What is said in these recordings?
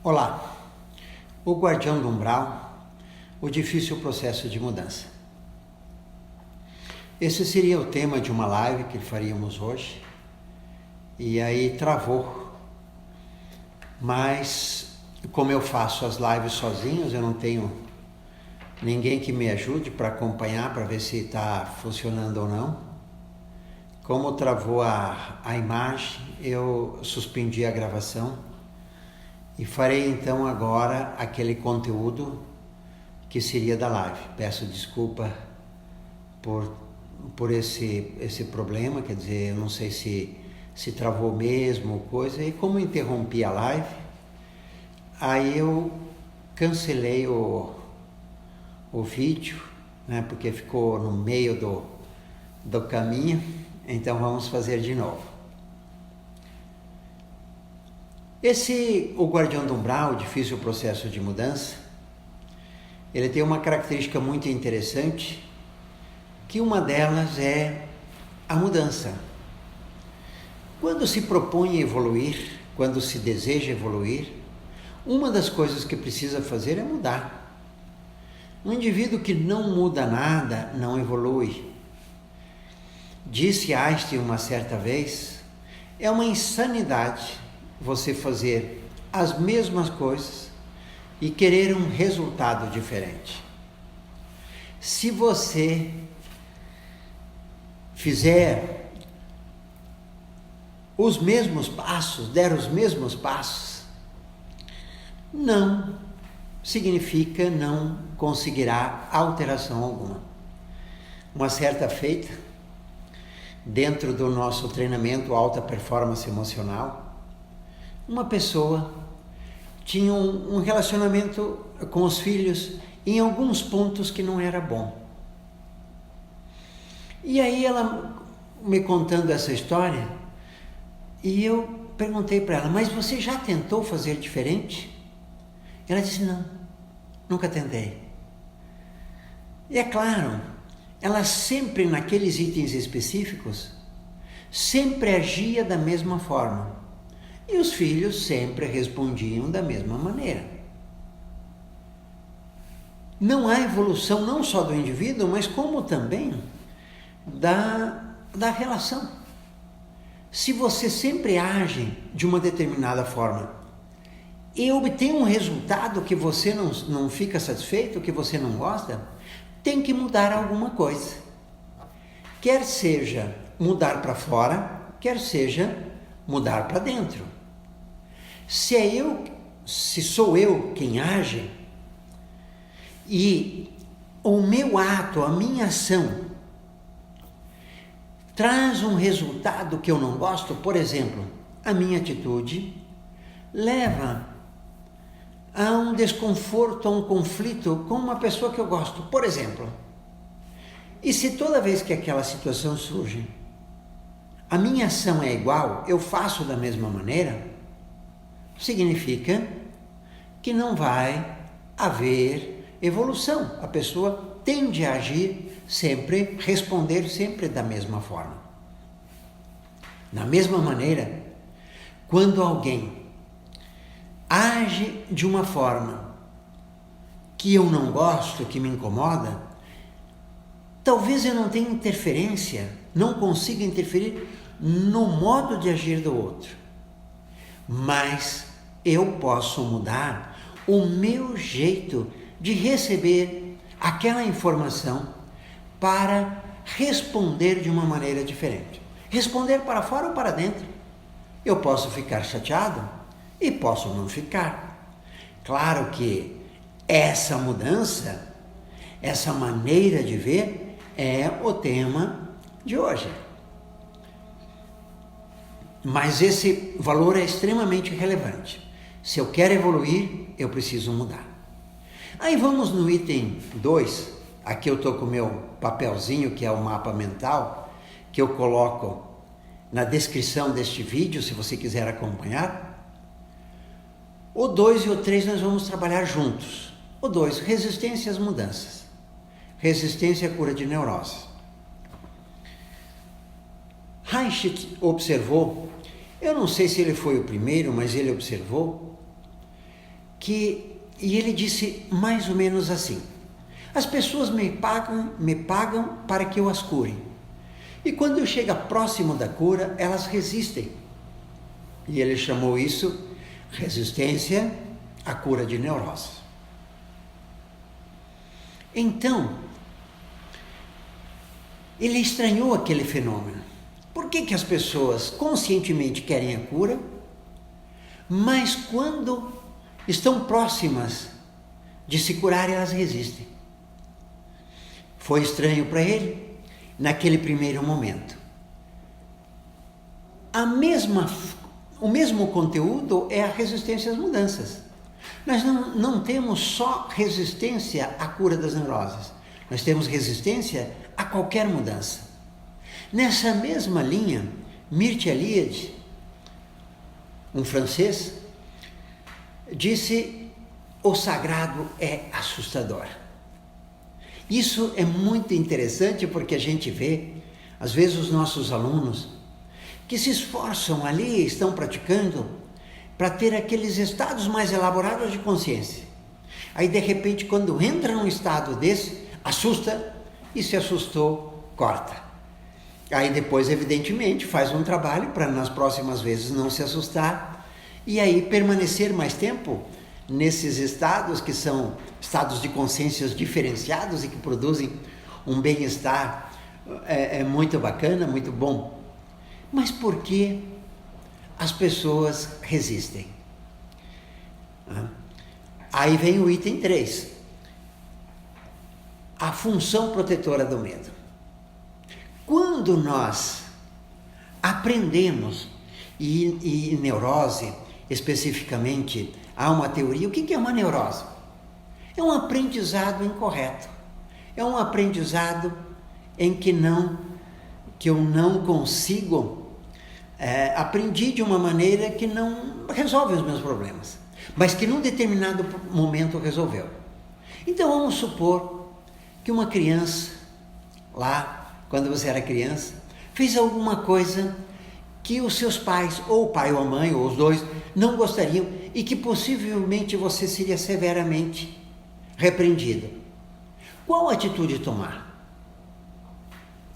Olá, o guardião do umbral, o difícil processo de mudança. Esse seria o tema de uma live que faríamos hoje, e aí travou. Mas como eu faço as lives sozinhos, eu não tenho ninguém que me ajude para acompanhar, para ver se está funcionando ou não. Como travou a imagem, eu suspendi a gravação. E farei então agora aquele conteúdo que seria da live. Peço desculpa por esse problema, quer dizer, eu não sei se travou mesmo ou coisa. E como interrompi a live, aí eu cancelei o vídeo, né, porque ficou no meio do caminho. Então vamos fazer de novo. O guardião do umbral, o difícil processo de mudança, ele tem uma característica muito interessante, que uma delas é a mudança. Quando se propõe evoluir, quando se deseja evoluir, uma das coisas que precisa fazer é mudar. Um indivíduo que não muda nada, não evolui. Disse Einstein uma certa vez, é uma insanidade você fazer as mesmas coisas e querer um resultado diferente. Se você fizer os mesmos passos, der os mesmos passos, não significa não conseguirá alteração alguma. Uma certa feita, dentro do nosso treinamento alta performance emocional, uma pessoa tinha um relacionamento com os filhos em alguns pontos que não era bom. E aí ela me contando essa história, e eu perguntei para ela, mas você já tentou fazer diferente? Ela disse, não, nunca tentei. E é claro, ela sempre naqueles itens específicos, sempre agia da mesma forma. E os filhos sempre respondiam da mesma maneira. Não há evolução não só do indivíduo, mas como também da relação. Se você sempre age de uma determinada forma e obtém um resultado que você não fica satisfeito, que você não gosta, tem que mudar alguma coisa. Quer seja mudar para fora, quer seja mudar para dentro. Se sou eu quem age, e o meu ato, a minha ação, traz um resultado que eu não gosto, por exemplo, a minha atitude leva a um desconforto, a um conflito com uma pessoa que eu gosto, por exemplo. E se toda vez que aquela situação surge, a minha ação é igual, eu faço da mesma maneira, significa que não vai haver evolução. A pessoa tende a agir sempre, responder sempre da mesma forma. Da mesma maneira, quando alguém age de uma forma que eu não gosto, que me incomoda, talvez eu não tenha interferência, não consiga interferir no modo de agir do outro. Mas eu posso mudar o meu jeito de receber aquela informação para responder de uma maneira diferente. Responder para fora ou para dentro. Eu posso ficar chateado e posso não ficar. Claro que essa mudança, essa maneira de ver é o tema de hoje. Mas esse valor é extremamente relevante. Se eu quero evoluir, eu preciso mudar. Aí vamos no item 2. Aqui eu estou com o meu papelzinho, que é o mapa mental, que eu coloco na descrição deste vídeo, se você quiser acompanhar. O 2 e o 3 nós vamos trabalhar juntos. O 2, resistência às mudanças. Resistência à cura de neurose. Reich observou, eu não sei se ele foi o primeiro, mas ele observou e ele disse mais ou menos assim: as pessoas me pagam para que eu as cure. E quando eu chego próximo da cura, elas resistem. E ele chamou isso resistência à cura de neurose. Então, ele estranhou aquele fenômeno. Por que as pessoas conscientemente querem a cura, mas quando estão próximas de se curar, elas resistem? Foi estranho para ele naquele primeiro momento. O mesmo conteúdo é a resistência às mudanças. Nós não temos só resistência à cura das neuroses, nós temos resistência a qualquer mudança. Nessa mesma linha, Mircea Eliade, um francês, disse: o sagrado é assustador. Isso é muito interessante porque a gente vê, às vezes, os nossos alunos que se esforçam ali, estão praticando para ter aqueles estados mais elaborados de consciência. Aí, de repente, quando entra num estado desse, assusta, e se assustou, corta. Aí depois, evidentemente, faz um trabalho para nas próximas vezes não se assustar e aí permanecer mais tempo nesses estados que são estados de consciências diferenciados e que produzem um bem-estar muito bacana, muito bom. Mas por que as pessoas resistem? Aí vem o item 3. A função protetora do medo. Quando nós aprendemos, e neurose especificamente, há uma teoria. O que é uma neurose? É um aprendizado incorreto. É um aprendizado em que eu não consigo, aprendi de uma maneira que não resolve os meus problemas, mas que num determinado momento resolveu. Então vamos supor que uma criança, lá, quando você era criança, fez alguma coisa que os seus pais, ou o pai ou a mãe, ou os dois, não gostariam e que possivelmente você seria severamente repreendido. Qual atitude tomar?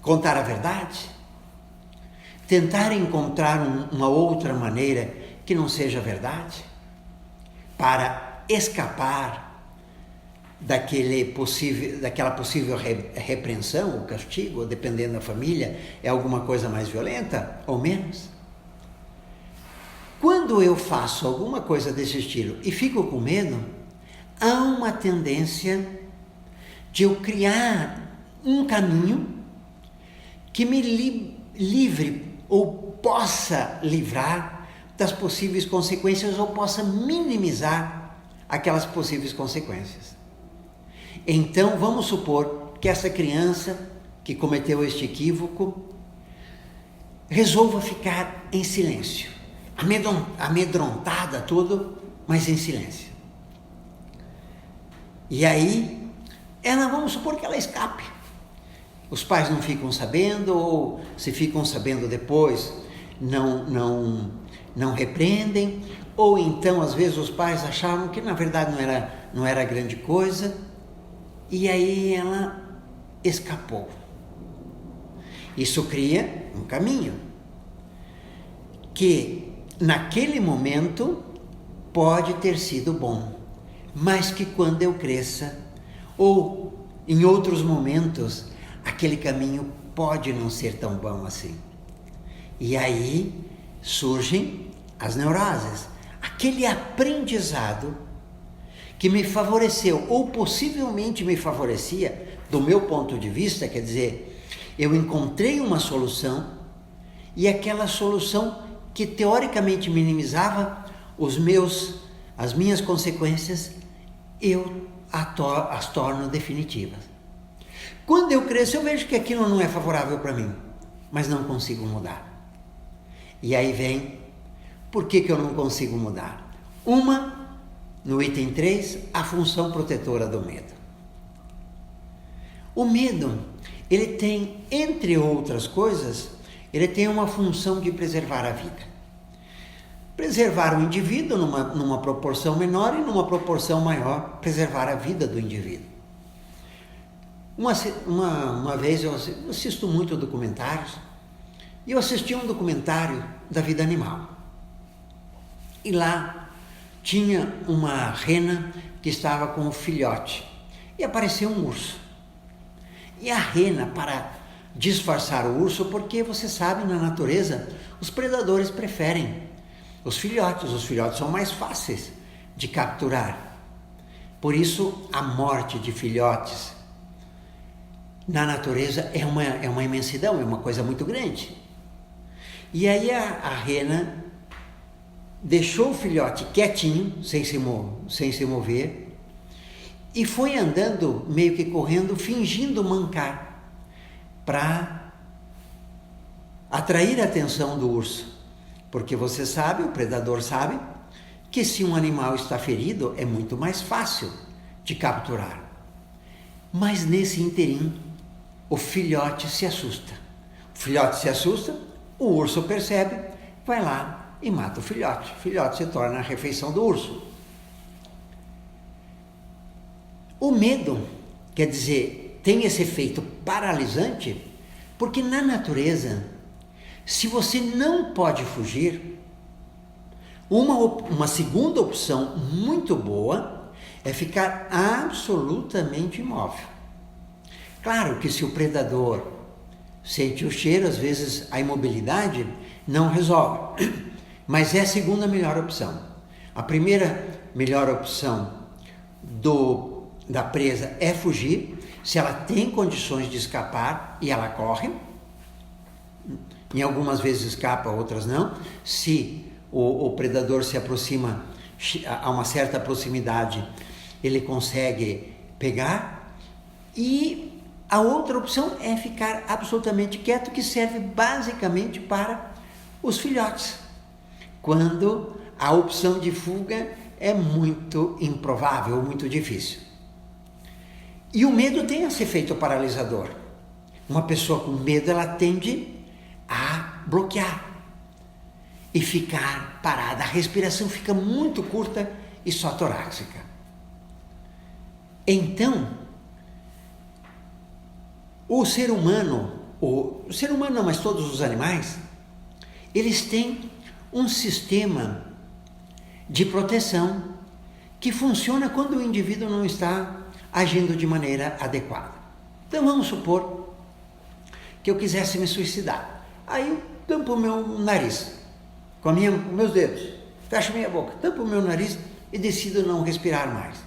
Contar a verdade? Tentar encontrar uma outra maneira que não seja verdade? Para escapar daquela possível repreensão ou castigo, ou dependendo da família, é alguma coisa mais violenta ou menos? Quando eu faço alguma coisa desse estilo e fico com medo, há uma tendência de eu criar um caminho que me livre ou possa livrar das possíveis consequências ou possa minimizar aquelas possíveis consequências. Então, vamos supor que essa criança que cometeu este equívoco resolva ficar em silêncio, amedrontada tudo, mas em silêncio. E aí, vamos supor que ela escape. Os pais não ficam sabendo, ou se ficam sabendo depois, não repreendem, ou então, às vezes, os pais achavam que, na verdade, não era grande coisa, e aí ela escapou. Isso cria um caminho que, naquele momento, pode ter sido bom, mas que quando eu cresça, ou em outros momentos, aquele caminho pode não ser tão bom assim. E aí surgem as neuroses, aquele aprendizado que me favoreceu, ou possivelmente me favorecia, do meu ponto de vista, quer dizer, eu encontrei uma solução, e aquela solução que teoricamente minimizava as minhas consequências, eu as torno definitivas. Quando eu cresço, eu vejo que aquilo não é favorável para mim, mas não consigo mudar. E aí vem, por que eu não consigo mudar? No item 3, a função protetora do medo. O medo, ele tem, entre outras coisas, ele tem uma função de preservar a vida. preservar o indivíduo numa proporção menor e numa proporção maior, preservar a vida do indivíduo. Uma vez eu assisto muito documentários, e eu assisti um documentário da vida animal. E lá tinha uma rena que estava com um filhote, e apareceu um urso. E a rena, para disfarçar o urso, porque você sabe, na natureza, os predadores preferem os filhotes são mais fáceis de capturar. Por isso, a morte de filhotes na natureza é uma imensidão, é uma coisa muito grande. E aí a rena deixou o filhote quietinho, sem se mover, e foi andando, meio que correndo, fingindo mancar, para atrair a atenção do urso. Porque você sabe, o predador sabe, que se um animal está ferido, é muito mais fácil de capturar. Mas nesse interim, o filhote se assusta. O filhote se assusta, o urso percebe, vai lá e mata o filhote. O filhote se torna a refeição do urso. O medo, quer dizer, tem esse efeito paralisante, porque na natureza, se você não pode fugir, uma segunda opção muito boa é ficar absolutamente imóvel. Claro que se o predador sente o cheiro, às vezes a imobilidade não resolve, mas é a segunda melhor opção. A primeira melhor opção da presa é fugir, se ela tem condições de escapar e ela corre. Em algumas vezes escapa, outras não. Se o predador se aproxima a uma certa proximidade, ele consegue pegar. E a outra opção é ficar absolutamente quieto, que serve basicamente para os filhotes, quando a opção de fuga é muito improvável, muito difícil. E o medo tem esse efeito paralisador. Uma pessoa com medo, ela tende a bloquear e ficar parada. A respiração fica muito curta e só torácica. Então, o ser humano não, mas todos os animais, eles têm um sistema de proteção que funciona quando o indivíduo não está agindo de maneira adequada. Então vamos supor que eu quisesse me suicidar. Aí eu tampo o meu nariz com meus dedos, fecho minha boca, tampo o meu nariz e decido não respirar mais.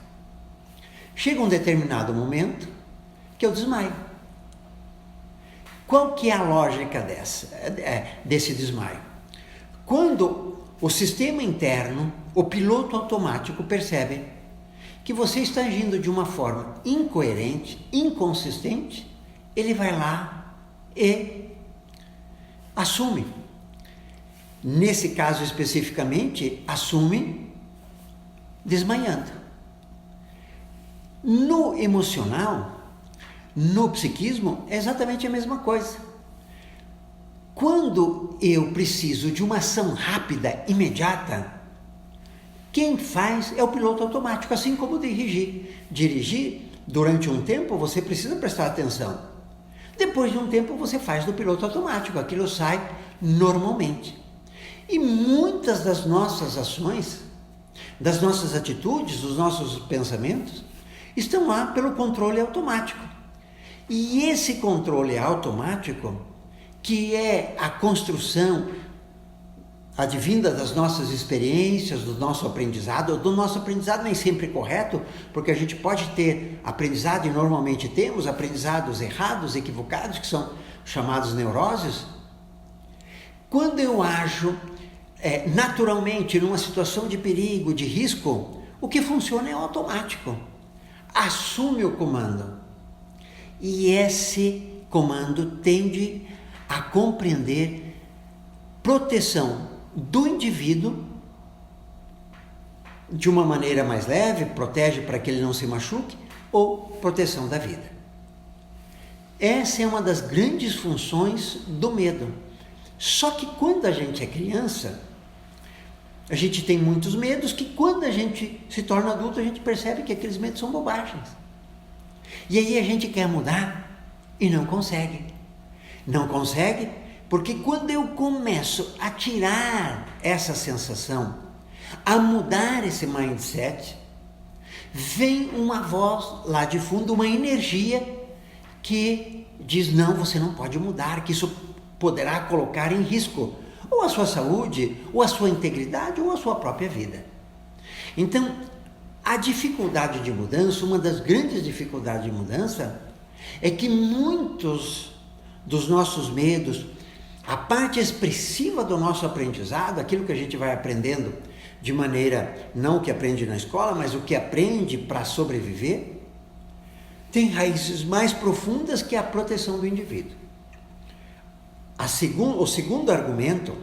Chega um determinado momento que eu desmaio. Qual que é a lógica desse desmaio? Quando o sistema interno, o piloto automático percebe que você está agindo de uma forma incoerente, inconsistente, ele vai lá e assume. Nesse caso especificamente, assume desmaiando. No emocional, no psiquismo, é exatamente a mesma coisa. Quando eu preciso de uma ação rápida, imediata, quem faz é o piloto automático, assim como dirigir. Dirigir, durante um tempo, você precisa prestar atenção. Depois de um tempo, você faz do piloto automático, aquilo sai normalmente. E muitas das nossas ações, das nossas atitudes, dos nossos pensamentos, estão lá pelo controle automático. E esse controle automático, que é a construção advinda das nossas experiências, do nosso aprendizado nem sempre correto, porque a gente pode ter aprendizado, e normalmente temos aprendizados errados, equivocados, que são chamados neuroses. Quando eu ajo naturalmente numa situação de perigo, de risco, o que funciona é o automático. Assume o comando. E esse comando tende a compreender proteção do indivíduo de uma maneira mais leve, protege para que ele não se machuque, ou proteção da vida. Essa é uma das grandes funções do medo. Só que quando a gente é criança, A gente tem muitos medos que quando a gente se torna adulto, a gente percebe que aqueles medos são bobagens. E aí a gente quer mudar e não consegue. Não consegue porque quando eu começo a tirar essa sensação, a mudar esse mindset, vem uma voz lá de fundo, uma energia que diz, não, você não pode mudar, que isso poderá colocar em risco ou a sua saúde, ou a sua integridade, ou a sua própria vida. Então, a dificuldade de mudança, uma das grandes dificuldades de mudança, é que muitos dos nossos medos, a parte expressiva do nosso aprendizado, aquilo que a gente vai aprendendo de maneira, não o que aprende na escola, mas o que aprende para sobreviver, tem raízes mais profundas que a proteção do indivíduo. O segundo argumento,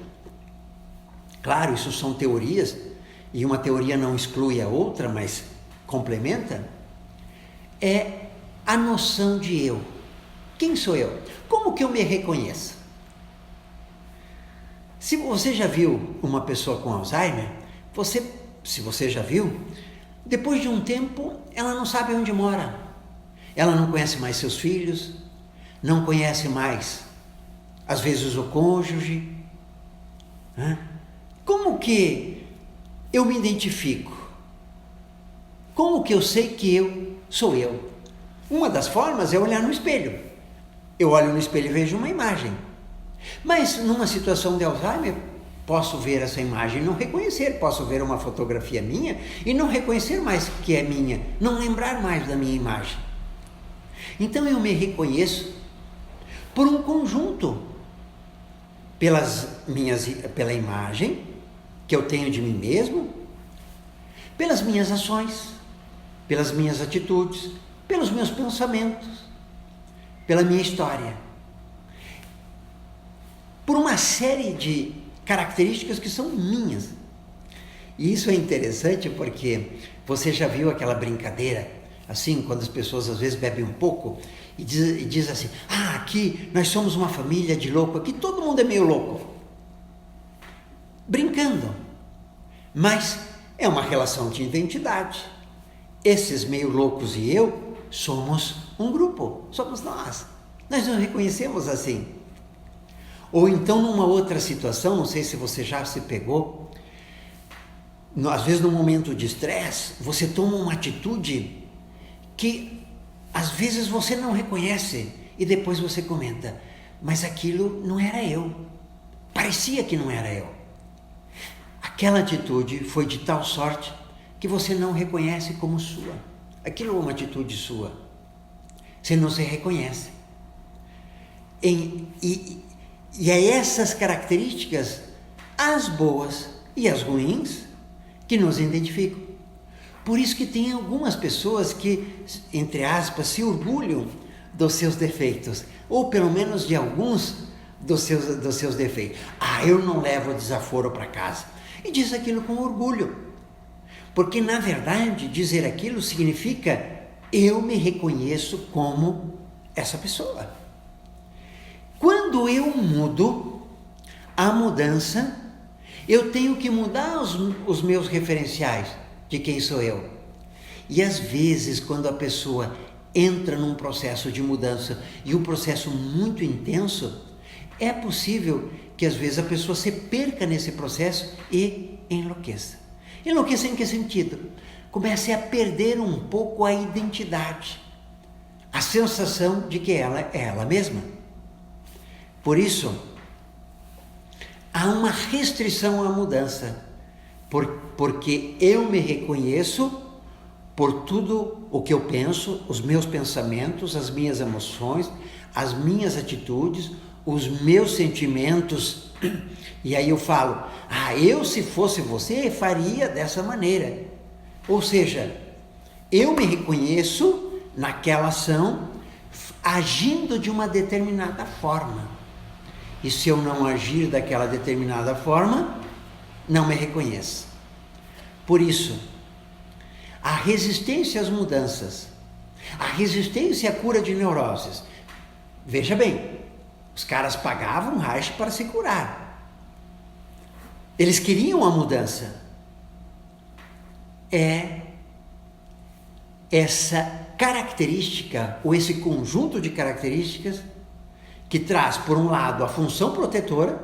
claro, isso são teorias, e uma teoria não exclui a outra, mas complementa, é a noção de eu. Quem sou eu? Como que eu me reconheço? Se você já viu uma pessoa com Alzheimer, se você já viu, depois de um tempo, ela não sabe onde mora. Ela não conhece mais seus filhos, não conhece mais, às vezes, o cônjuge. Como que eu me identifico? Como que eu sei que eu sou eu? Uma das formas é olhar no espelho. Eu olho no espelho e vejo uma imagem. Mas numa situação de Alzheimer, posso ver essa imagem e não reconhecer. Posso ver uma fotografia minha e não reconhecer mais que é minha, não lembrar mais da minha imagem. Então eu me reconheço por um conjunto, pela imagem que eu tenho de mim mesmo, pelas minhas ações, pelas minhas atitudes, pelos meus pensamentos, pela minha história, por uma série de características que são minhas. E isso é interessante porque você já viu aquela brincadeira, assim, quando as pessoas às vezes bebem um pouco e diz assim, aqui nós somos uma família de louco, aqui todo mundo é meio louco. Brincando. Mas é uma relação de identidade. Esses meio loucos e eu somos um grupo, somos nós. Nós nos reconhecemos assim. Ou então numa outra situação, não sei se você já se pegou, às vezes num momento de estresse, você toma uma atitude que às vezes você não reconhece e depois você comenta, mas aquilo não era eu, parecia que não era eu. Aquela atitude foi de tal sorte que você não reconhece como sua. Aquilo é uma atitude sua. Você não se reconhece. E é essas características, as boas e as ruins, que nos identificam. Por isso que tem algumas pessoas que, entre aspas, se orgulham dos seus defeitos, ou pelo menos de alguns dos seus defeitos. Eu não levo desaforo para casa. E diz aquilo com orgulho. Porque, na verdade, dizer aquilo significa eu me reconheço como essa pessoa. Quando eu mudo, a mudança, eu tenho que mudar os meus referenciais de quem sou eu. E às vezes, quando a pessoa entra num processo de mudança e um processo muito intenso, é possível que às vezes a pessoa se perca nesse processo e enlouqueça. Enlouqueça em que sentido? Comece a perder um pouco a identidade, a sensação de que ela é ela mesma. Por isso, há uma restrição à mudança, porque eu me reconheço por tudo o que eu penso, os meus pensamentos, as minhas emoções, as minhas atitudes, os meus sentimentos. E aí eu falo, eu se fosse você faria dessa maneira. Ou seja, eu me reconheço naquela ação, agindo de uma determinada forma. E se eu não agir daquela determinada forma, não me reconheço. Por isso, a resistência às mudanças, a resistência à cura de neuroses. Veja bem, os caras pagavam racha para se curar. Eles queriam a mudança. É essa característica, ou esse conjunto de características, que traz, por um lado, a função protetora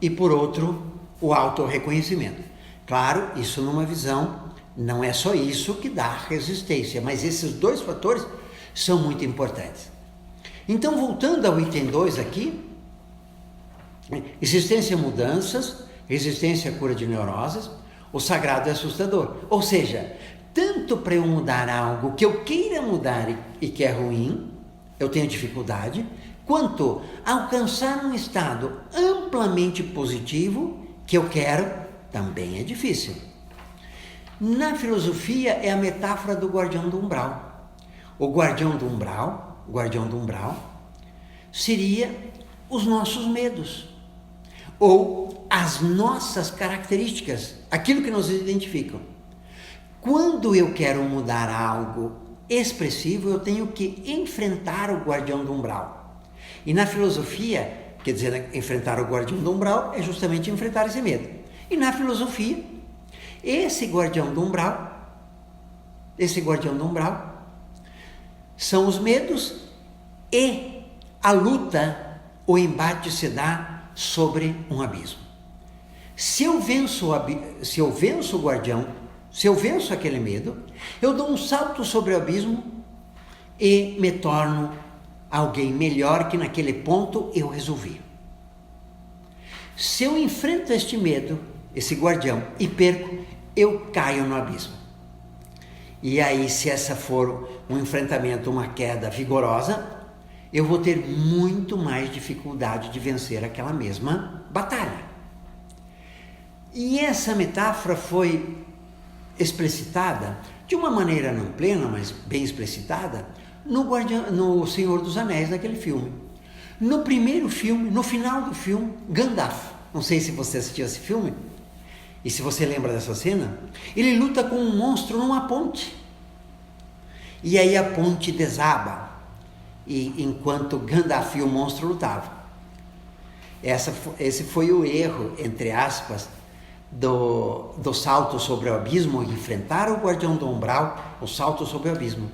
e, por outro, o autorreconhecimento. Claro, isso numa visão, não é só isso que dá resistência, mas esses dois fatores são muito importantes. Então, voltando ao item 2 aqui, existência a mudanças, resistência à cura de neuroses, o sagrado é assustador. Ou seja, tanto para eu mudar algo que eu queira mudar e que é ruim, eu tenho dificuldade, quanto alcançar um estado amplamente positivo que eu quero, também é difícil. Na filosofia é a metáfora do guardião do umbral. O guardião do umbral seria os nossos medos, ou as nossas características, aquilo que nos identificam. Quando eu quero mudar algo expressivo, eu tenho que enfrentar o guardião do umbral. E na filosofia, quer dizer, enfrentar o guardião do umbral é justamente enfrentar esse medo. E na filosofia, esse guardião do umbral são os medos e a luta, o embate se dá sobre um abismo. Se eu venço o guardião, se eu venço aquele medo, eu dou um salto sobre o abismo e me torno alguém melhor que naquele ponto eu resolvi. Se eu enfrento este medo, esse guardião, e perco, eu caio no abismo. E aí, se essa for um enfrentamento, uma queda vigorosa, eu vou ter muito mais dificuldade de vencer aquela mesma batalha. E essa metáfora foi explicitada de uma maneira não plena, mas bem explicitada, no Senhor dos Anéis, naquele filme. No primeiro filme, no final do filme, Gandalf, não sei se você assistiu esse filme, e se você lembra dessa cena, ele luta com um monstro numa ponte. E aí a ponte desaba, e enquanto Gandalf e o monstro lutavam. Esse foi o erro, entre aspas, do salto sobre o abismo, enfrentar o guardião do umbral, o salto sobre o abismo.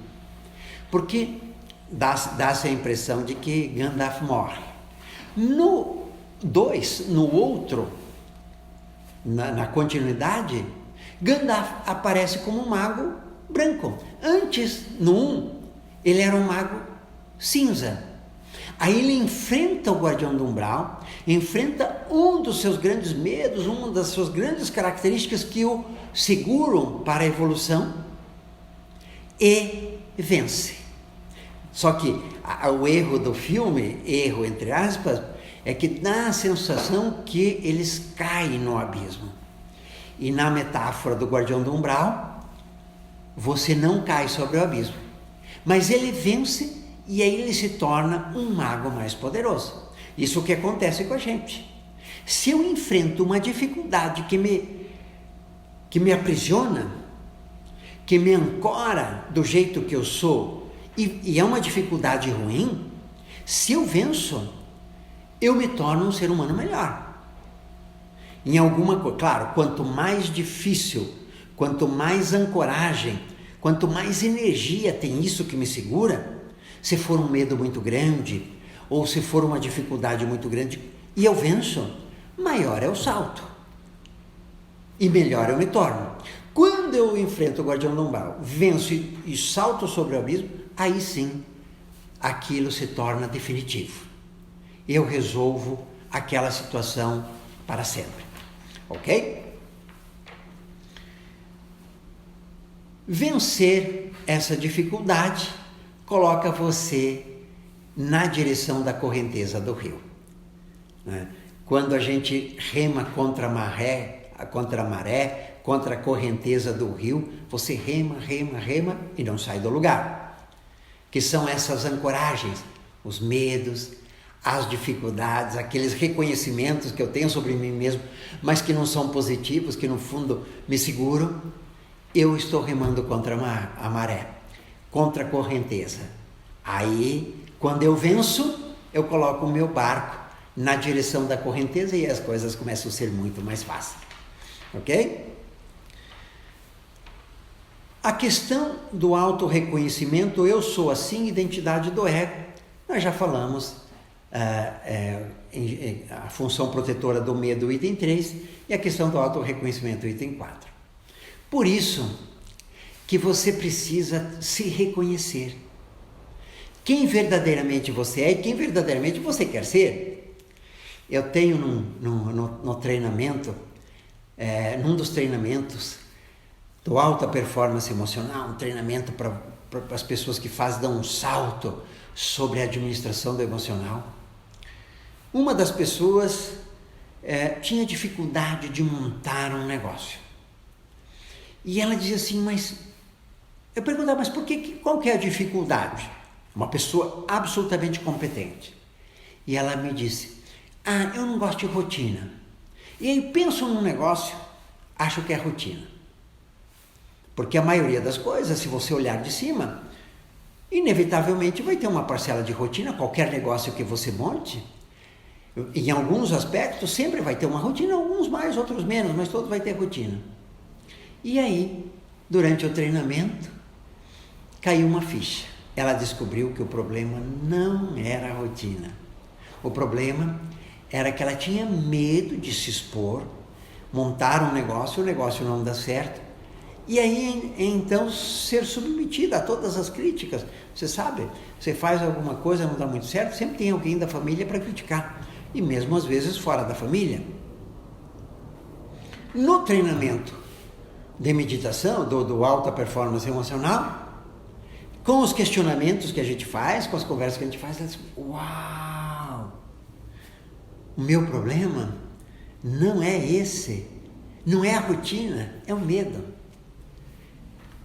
Porque dá-se a impressão de que Gandalf morre. No outro, na continuidade, Gandalf aparece como um mago branco. Antes, no ele era um mago cinza. Aí ele enfrenta o guardião do umbral, enfrenta um dos seus grandes medos, uma das suas grandes características que o seguram para a evolução, e vence. Só que o erro do filme, erro entre aspas, é que dá a sensação que eles caem no abismo. E na metáfora do guardião do umbral, você não cai sobre o abismo, mas ele vence e aí ele se torna um mago mais poderoso. Isso que acontece com a gente. Se eu enfrento uma dificuldade que me aprisiona, que me ancora do jeito que eu sou, e é uma dificuldade ruim, se eu venço, eu me torno um ser humano melhor. Em alguma coisa, claro, quanto mais difícil, quanto mais ancoragem, quanto mais energia tem isso que me segura, se for um medo muito grande, ou se for uma dificuldade muito grande, e eu venço, maior é o salto. E melhor eu me torno. Quando eu enfrento o guardião do umbral, venço e salto sobre o abismo, aí sim, aquilo se torna definitivo. Eu resolvo aquela situação para sempre. Ok? Vencer essa dificuldade coloca você na direção da correnteza do rio. Quando a gente rema contra a maré, contra a correnteza do rio, você rema e não sai do lugar. Que são essas ancoragens, os medos, as dificuldades, aqueles reconhecimentos que eu tenho sobre mim mesmo, mas que não são positivos, que no fundo me seguram. Eu estou remando contra a maré, contra a correnteza. Aí, quando eu venço, eu coloco o meu barco na direção da correnteza e as coisas começam a ser muito mais fáceis. Ok? A questão do autorreconhecimento, eu sou assim, identidade do ego, nós já falamos a função protetora do medo, item 3, e a questão do autorreconhecimento, item 4. Por isso que você precisa se reconhecer. Quem verdadeiramente você é e quem verdadeiramente você quer ser. Eu tenho no treinamento, num dos treinamentos do alta performance emocional, um treinamento para as pessoas que dão um salto sobre a administração do emocional. Uma das pessoas tinha dificuldade de montar um negócio. E ela dizia assim, mas... Eu perguntava, mas qual que é a dificuldade? Uma pessoa absolutamente competente. E ela me disse, eu não gosto de rotina. E aí penso num negócio, acho que é rotina. Porque a maioria das coisas, se você olhar de cima, inevitavelmente vai ter uma parcela de rotina, qualquer negócio que você monte. Em alguns aspectos sempre vai ter uma rotina, alguns mais, outros menos, mas todos vai ter rotina. E aí, durante o treinamento, caiu uma ficha. Ela descobriu que o problema não era a rotina. O problema era que ela tinha medo de se expor, montar um negócio, o negócio não dá certo, e aí então ser submetida a todas as críticas. Você sabe, você faz alguma coisa, não dá muito certo, sempre tem alguém da família para criticar, e mesmo às vezes fora da família. No treinamento de meditação, do alta performance emocional, com os questionamentos que a gente faz, com as conversas que a gente faz, ela diz, uau, o meu problema não é esse, não é a rotina, é o medo.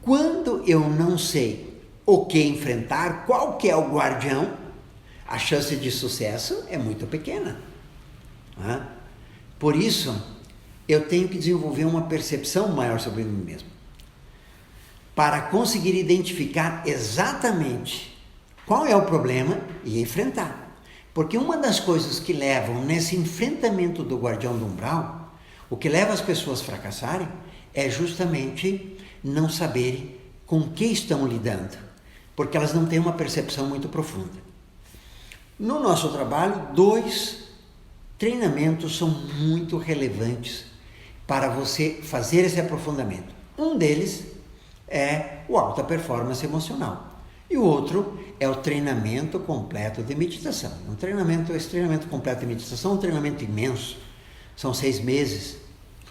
Quando eu não sei o que enfrentar, qual que é o guardião, a chance de sucesso é muito pequena. Por isso, eu tenho que desenvolver uma percepção maior sobre mim mesmo, para conseguir identificar exatamente qual é o problema e enfrentar. Porque uma das coisas que levam nesse enfrentamento do guardião do umbral, o que leva as pessoas a fracassarem, é justamente não saberem com que estão lidando, porque elas não têm uma percepção muito profunda. No nosso trabalho, 2 treinamentos são muito relevantes para você fazer esse aprofundamento. Um deles é o alta performance emocional e o outro é o treinamento completo de meditação. Esse treinamento completo de meditação é um treinamento imenso, são 6 meses.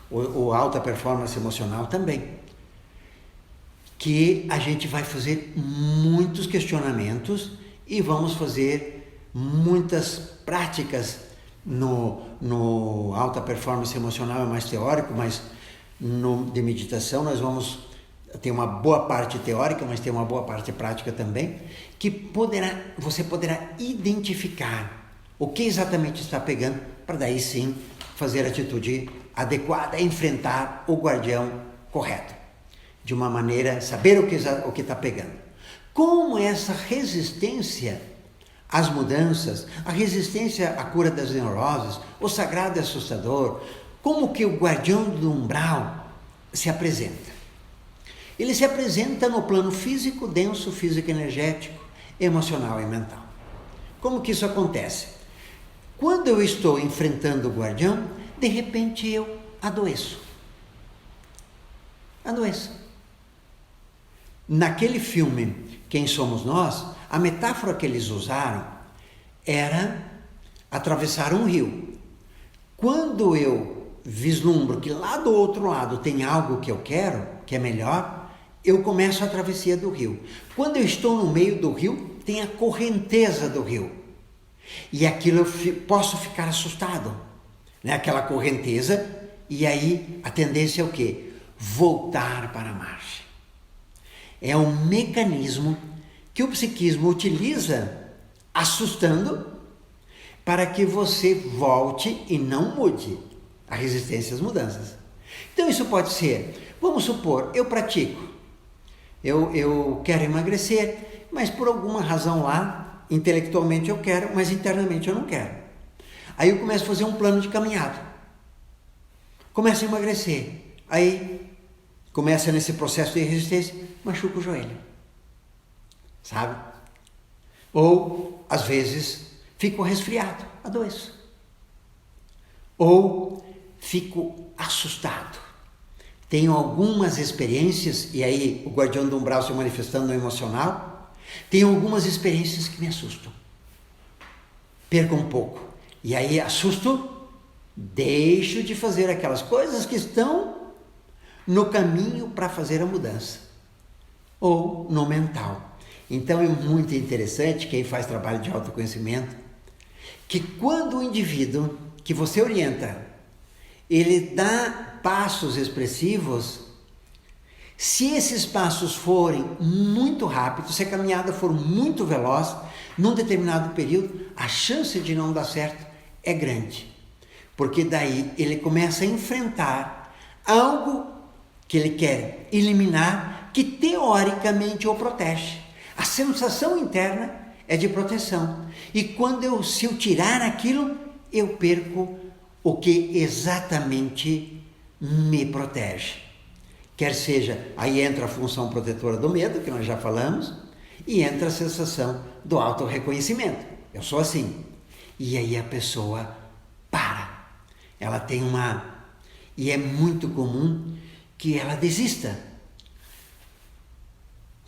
O alta performance emocional também, que a gente vai fazer muitos questionamentos e vamos fazer muitas práticas. No alta performance emocional é mais teórico, mas de meditação nós vamos ter uma boa parte teórica, mas tem uma boa parte prática também, que você poderá identificar o que exatamente está pegando, para daí sim fazer a atitude adequada, enfrentar o guardião correto, de uma maneira, saber o que está pegando. Como essa resistência às mudanças, a resistência à cura das neuroses, o sagrado e assustador, como que o guardião do umbral se apresenta? Ele se apresenta no plano físico, denso, físico, energético, emocional e mental. Como que isso acontece? Quando eu estou enfrentando o guardião, de repente eu adoeço. Naquele filme, Quem Somos Nós, a metáfora que eles usaram era atravessar um rio. Quando eu vislumbro que lá do outro lado tem algo que eu quero, que é melhor, eu começo a travessia do rio. Quando eu estou no meio do rio, tem a correnteza do rio. E aquilo eu posso ficar assustado, né? Aquela correnteza, e aí a tendência é o quê? Voltar para a margem. É um mecanismo que o psiquismo utiliza, assustando, para que você volte e não mude. A resistência às mudanças. Então isso pode ser, vamos supor, eu pratico, eu quero emagrecer, mas por alguma razão lá, intelectualmente eu quero, mas internamente eu não quero. Aí eu começo a fazer um plano de caminhada. Começo a emagrecer. Aí começa nesse processo de resistência, machuca o joelho. Sabe? Ou, às vezes, fico resfriado, adoeço. Ou fico assustado. Tenho algumas experiências, e aí o guardião do umbral se manifestando no emocional, tenho algumas experiências que me assustam. Perco um pouco. E aí assusto, deixo de fazer aquelas coisas que estão no caminho para fazer a mudança. Ou no mental. Então é muito interessante, quem faz trabalho de autoconhecimento, que quando o indivíduo que você orienta, ele dá passos expressivos, se esses passos forem muito rápidos, se a caminhada for muito veloz, num determinado período, a chance de não dar certo é grande. Porque daí ele começa a enfrentar algo que ele quer eliminar, que teoricamente o protege. A sensação interna é de proteção. E se eu tirar aquilo, eu perco o que exatamente me protege. Quer seja, aí entra a função protetora do medo, que nós já falamos, e entra a sensação do autorreconhecimento. Eu sou assim. E aí a pessoa para. Ela tem e é muito comum que ela desista.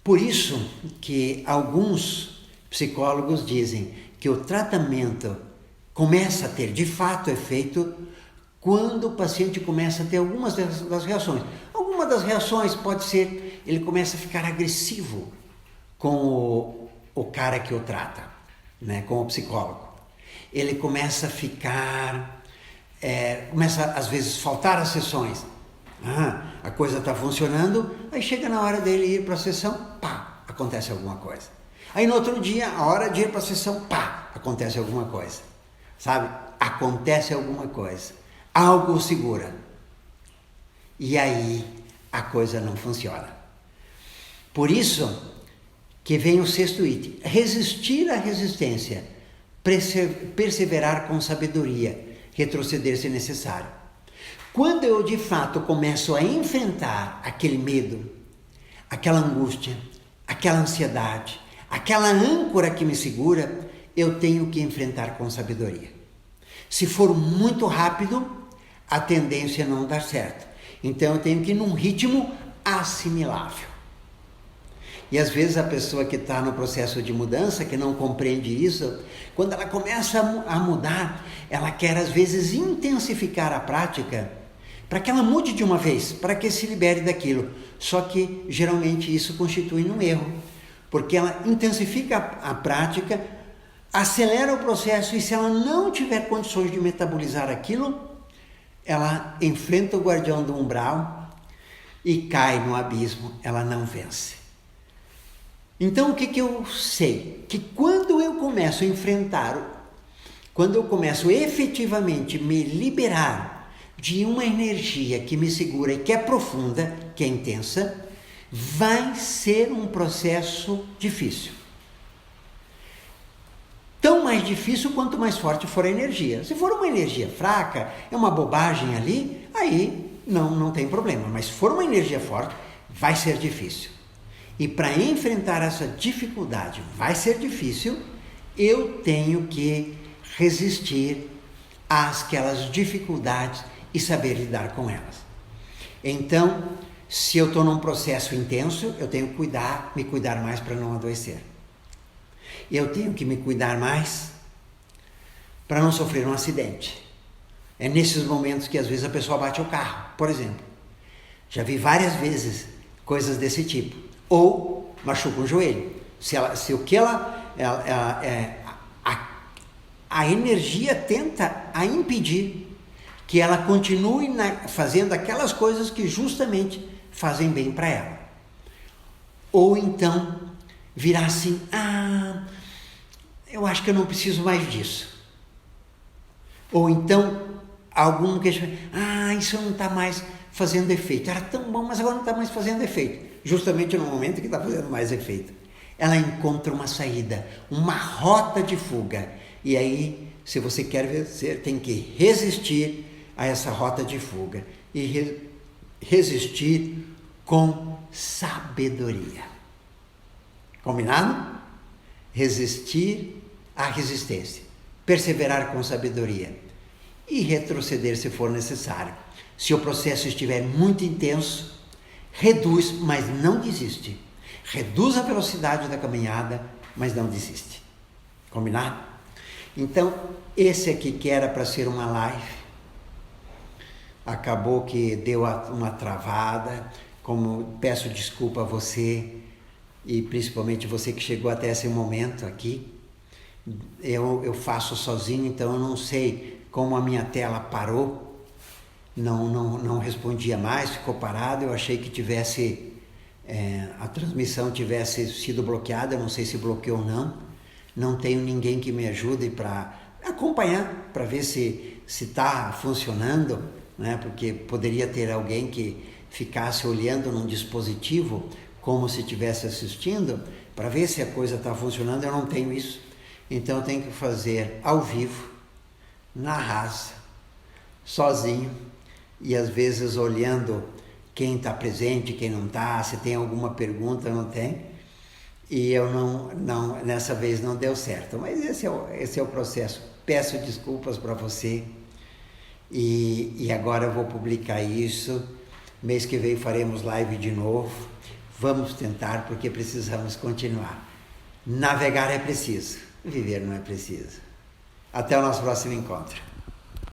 Por isso que alguns psicólogos dizem que o tratamento começa a ter de fato efeito quando o paciente começa a ter algumas das reações. Alguma das reações pode ser, ele começa a ficar agressivo com o cara que o trata, né, com o psicólogo. Ele começa a ficar, começa às vezes faltar as sessões. A coisa está funcionando, aí chega na hora dele ir para a sessão, pá, acontece alguma coisa. Aí no outro dia, a hora de ir para a sessão, pá, acontece alguma coisa. Sabe? Acontece alguma coisa. Algo o segura. E aí a coisa não funciona. Por isso que vem o sexto item. Resistir à resistência. Perseverar com sabedoria. Retroceder se necessário. Quando eu de fato começo a enfrentar aquele medo, aquela angústia, aquela ansiedade, aquela âncora que me segura, eu tenho que enfrentar com sabedoria. Se for muito rápido, a tendência é não dar certo. Então eu tenho que ir num ritmo assimilável. E às vezes a pessoa que está no processo de mudança, que não compreende isso, quando ela começa a mudar, ela quer às vezes intensificar a prática para que ela mude de uma vez, para que se libere daquilo. Só que geralmente isso constitui um erro, porque ela intensifica a prática, acelera o processo e se ela não tiver condições de metabolizar aquilo, ela enfrenta o guardião do umbral e cai no abismo, ela não vence. Então o que eu sei? Que quando eu começo a enfrentar, quando eu começo efetivamente me liberar de uma energia que me segura e que é profunda, que é intensa, vai ser um processo difícil. Tão mais difícil quanto mais forte for a energia. Se for uma energia fraca, é uma bobagem ali, aí não tem problema. Mas se for uma energia forte, vai ser difícil. E para enfrentar essa dificuldade, vai ser difícil, eu tenho que resistir àquelas dificuldades e saber lidar com elas. Então, se eu estou num processo intenso, eu tenho que me cuidar mais para não adoecer. Eu tenho que me cuidar mais para não sofrer um acidente. É nesses momentos que às vezes a pessoa bate o carro, por exemplo. Já vi várias vezes coisas desse tipo. Ou machuca o joelho. A energia tenta a impedir que ela continue fazendo aquelas coisas que justamente fazem bem para ela. Ou então virar assim, eu acho que eu não preciso mais disso. Ou então algum que isso não está mais fazendo efeito. Era tão bom, mas agora não está mais fazendo efeito. Justamente no momento que está fazendo mais efeito. Ela encontra uma saída, uma rota de fuga. E aí, se você quer vencer, tem que resistir a essa rota de fuga. E resistir com sabedoria. Combinado? Resistir à resistência. Perseverar com sabedoria. E retroceder se for necessário. Se o processo estiver muito intenso, reduz, mas não desiste. Reduz a velocidade da caminhada, mas não desiste. Combinado? Então, esse aqui que era para ser uma live, acabou que deu uma travada. Como peço desculpa a você, e principalmente você que chegou até esse momento aqui. Eu faço sozinho, então eu não sei como a minha tela parou. Não respondia mais, ficou parado. Eu achei que a transmissão tivesse sido bloqueada, não sei se bloqueou ou não. Não tenho ninguém que me ajude para acompanhar, para ver se está funcionando, né? Porque poderia ter alguém que ficasse olhando num dispositivo como se estivesse assistindo, para ver se a coisa está funcionando. Eu não tenho isso. Então eu tenho que fazer ao vivo, na raça, sozinho, e às vezes olhando quem está presente, quem não está, se tem alguma pergunta, não tem. E eu nessa vez não deu certo. Mas esse é o processo. Peço desculpas para você. E agora eu vou publicar isso. Mês que vem faremos live de novo. Vamos tentar, porque precisamos continuar. Navegar é preciso, viver não é preciso. Até o nosso próximo encontro.